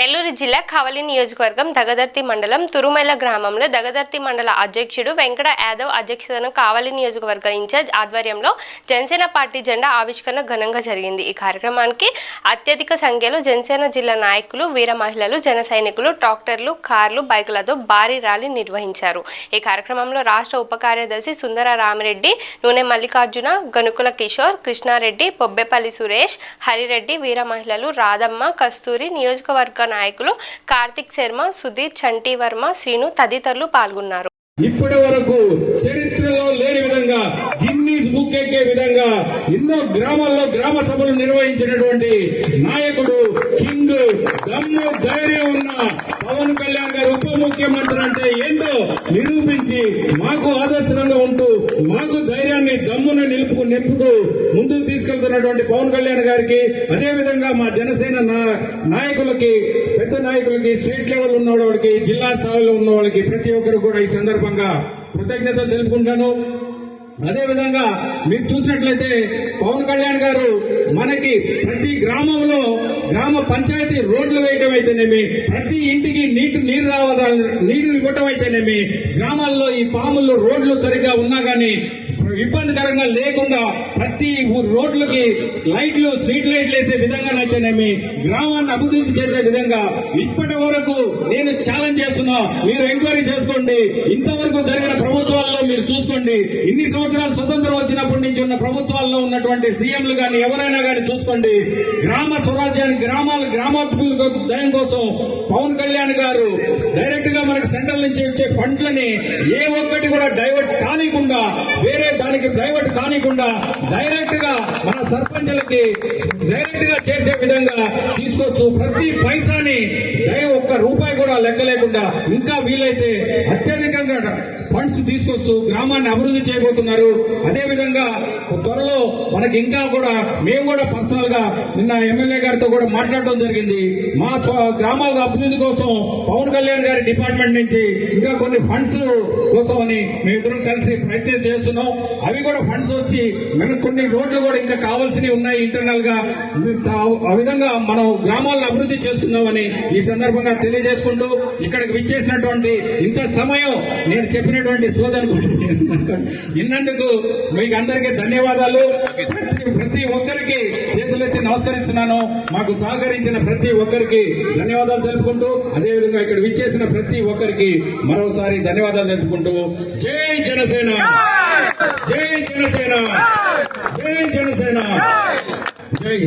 నెల్లూరు జిల్లా కావలి నియోజకవర్గం దగదర్తి మండలం తురుమైల గ్రామంలో దగదర్తి మండల అధ్యక్షుడు వెంకట యాదవ్ అధ్యక్షతన కావలి నియోజకవర్గ ఇన్ఛార్జ్ ఆధ్వర్యంలో జనసేన పార్టీ జెండా ఆవిష్కరణ ఘనంగా జరిగింది। ఈ కార్యక్రమానికి అత్యధిక సంఖ్యలో జనసేన జిల్లా నాయకులు, వీర మహిళలు, జన సైనికులు, ట్రాక్టర్లు, కార్లు, బైకులతో భారీ ర్యాలీ నిర్వహించారు। ఈ కార్యక్రమంలో రాష్ట్ర ఉప కార్యదర్శి సుందర రామిరెడ్డి, నూనె మల్లికార్జున, గనుకుల కిషోర్, కృష్ణారెడ్డి, పొబ్బేపల్లి సురేష్, హరిరెడ్డి, వీర మహిళలు, రాధమ్మ, కస్తూరి, నియోజకవర్గ నాయకులు కార్తిక్ శర్మ, సుధీర్, చంటి వర్మ, శ్రీను తదితరులు పాల్గొన్నారు। ఇప్పటి వరకు చరిత్రలో లేని విధంగా గిన్నీస్ బుక్ ఎక్కే విధంగా ఎన్నో గ్రామాల్లో గ్రామ సభలు నిర్వహించినటువంటి నాయకుడు, కింగ్, దమ్ము ధైర్యం ఉన్న పవన్ కళ్యాణ్ గారు ఉప ముఖ్యమంత్రి అంటే ఏంటో నిరూపించి మాకు ఆదర్శంగా ఉంటూ మాకు ధైర్యాన్ని, దమ్మును నింపుతూ ముందుకు తీసుకెళ్తున్నటువంటి పవన్ కళ్యాణ్ గారికి, అదేవిధంగా మా జనసేన నాయకులకి, పెద్ద నాయకులకి, స్టేట్ లెవెల్ ఉన్న వాళ్ళకి, జిల్లా స్థాయిలో ఉన్న వాళ్ళకి ప్రతి ఒక్కరు కూడా ఈ సందర్భంగా కృతజ్ఞతలు తెలుపుకుంటాను। అదేవిధంగా మీరు చూసినట్లయితే పవన్ కళ్యాణ్ గారు మనకి ప్రతి గ్రామంలో గ్రామ పంచాయతీ రోడ్లు వేయటం అయితేనేమి, ప్రతి ఇంటికి నీరు నీరు ఇవ్వటం అయితేనేమి, గ్రామాల్లో ఈ పాములు రోడ్లు సరిగ్గా ఉన్నా గానీ ఇబ్బందికరంగా లేకుండా ప్రతి రోడ్లకి లైట్లు, స్ట్రీట్ లైట్లు వేసే విధంగానైతేనేమి, గ్రామాన్ని అభివృద్ధి చేసే విధంగా ఇప్పటి వరకు నేను ఛాలెంజ్ చేస్తున్నా, మీరు ఎంక్వైరీ చేసుకోండి। ఇంతవరకు జరిగిన ప్రభుత్వాల్లో మీరు చూసుకోండి, ఇన్ని సంవత్సరాలు స్వతంత్రం వచ్చినప్పటి నుంచి ఉన్న ప్రభుత్వాల్లో ఉన్నటువంటి సీఎంలు గాని ఎవరైనా గాని చూసుకోండి, గ్రామ స్వరాజ్యానికి, గ్రామాభివృద్ధి దయం కోసం పవన్ కళ్యాణ్ గారు డైరెక్ట్ గా మనకు సెంట్రల్ నుంచి వచ్చే ఫండ్లని ఏ ఒక్కటి కూడా డైవర్ట్ కానికుండా, వేరే దానికి డైవర్ట్ కానికుండా డైరెక్ట్ గా మన సర్పంచులకి డైరెక్ట్ గా చేర్చే విధంగా తీసుకోవచ్చు। ప్రతి పైసాని ఒక్క రూపాయి కూడా లెక్క లేకుండా ఇంకా వీలైతే అత్యధికంగా ఫండ్స్ తీసుకొచ్చు గ్రామాన్ని అభివృద్ధి చేయబోతున్నారు। అదేవిధంగా త్వరలో మనకి ఇంకా కూడా మేము కూడా పర్సనల్ గా నిన్న ఎమ్మెల్యే గారితో కూడా మాట్లాడటం జరిగింది। మా గ్రామాల అభివృద్ధి కోసం పవన్ కళ్యాణ్ గారి డిపార్ట్మెంట్ నుంచి ఇంకా కొన్ని ఫండ్స్ కోసం అని మేమిద్దరం కలిసి ప్రయత్నం చేస్తున్నాం। అవి కూడా ఫండ్స్ వచ్చి మనకు కొన్ని రోడ్లు కూడా ఇంకా కావాల్సినవి ఉన్నాయి ఇంటర్నల్ గా, ఆ విధంగా మనం గ్రామాలను అభివృద్ధి చేసుకుందామని ఈ సందర్భంగా తెలియజేసుకుంటూ ఇక్కడికి విచ్చేసినటువంటి ఇంత సమయం నేను చెప్పినటువంటి సోదరు ఇన్నందుకు మీకు అందరికీ ధన్యవాదాలు। ప్రతి ఒక్కరికి చేతులెత్తి నమస్కరిస్తున్నాను। మాకు సహకరించిన ప్రతి ఒక్కరికి ధన్యవాదాలు తెలుపుకుంటూ, అదేవిధంగా ఇక్కడ విచ్చేసిన ప్రతి ఒక్కరికి మరోసారి ధన్యవాదాలు తెలుపుకుంటూ జై జనసేన, జై జనసేన, జై జనసేన, జై